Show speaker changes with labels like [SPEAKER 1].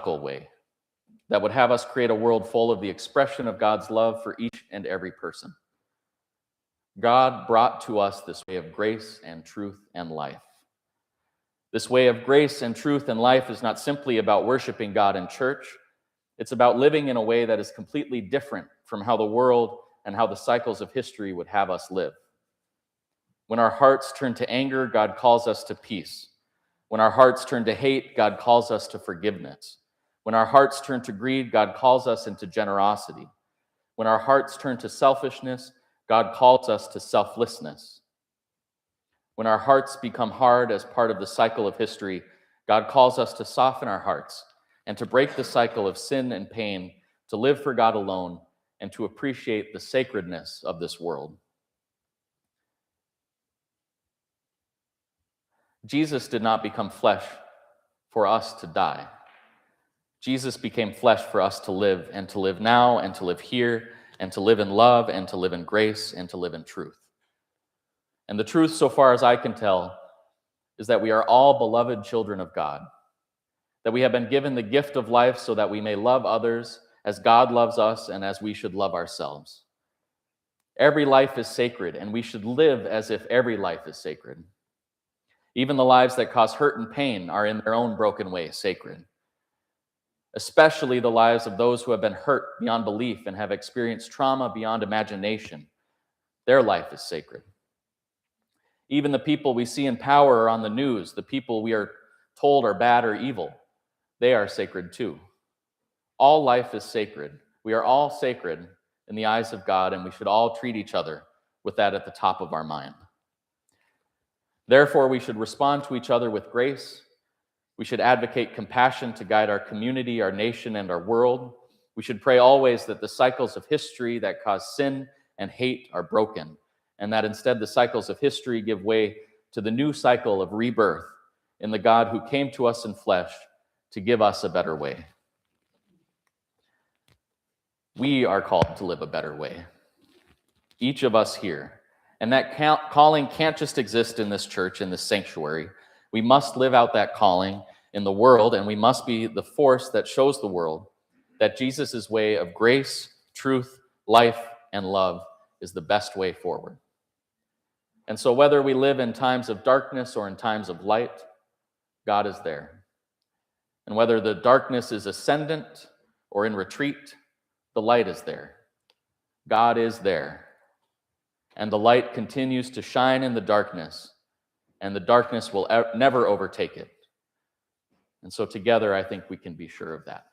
[SPEAKER 1] theological way that would have us create a world full of the expression of God's love for each and every person. God brought to us this way of grace and truth and life. This way of grace and truth and life is not simply about worshiping God in church. It's about living in a way that is completely different from how the world and how the cycles of history would have us live. When our hearts turn to anger, God calls us to peace. When our hearts turn to hate, God calls us to forgiveness. When our hearts turn to greed, God calls us into generosity. When our hearts turn to selfishness, God calls us to selflessness. When our hearts become hard as part of the cycle of history, God calls us to soften our hearts and to break the cycle of sin and pain, to live for God alone, and to appreciate the sacredness of this world. Jesus did not become flesh for us to die. Jesus became flesh for us to live, and to live now, and to live here, and to live in love, and to live in grace, and to live in truth. And the truth, so far as I can tell, is that we are all beloved children of God, that we have been given the gift of life so that we may love others as God loves us and as we should love ourselves. Every life is sacred, and we should live as if every life is sacred. Even the lives that cause hurt and pain are in their own broken way sacred, especially the lives of those who have been hurt beyond belief and have experienced trauma beyond imagination. Their life is sacred. Even the people we see in power or on the news, the people we are told are bad or evil, they are sacred too. All life is sacred. We are all sacred in the eyes of God, and we should all treat each other with that at the top of our mind. Therefore, we should respond to each other with grace. We should advocate compassion to guide our community, our nation, and our world. We should pray always that the cycles of history that cause sin and hate are broken, and that instead the cycles of history give way to the new cycle of rebirth in the God who came to us in flesh to give us a better way. We are called to live a better way, each of us here. And that calling can't just exist in this church, in this sanctuary. We must live out that calling in the world, and we must be the force that shows the world that Jesus' way of grace, truth, life, and love is the best way forward. And so whether we live in times of darkness or in times of light, God is there. And whether the darkness is ascendant or in retreat, the light is there. God is there. And the light continues to shine in the darkness, and the darkness will never overtake it. And so together, I think we can be sure of that.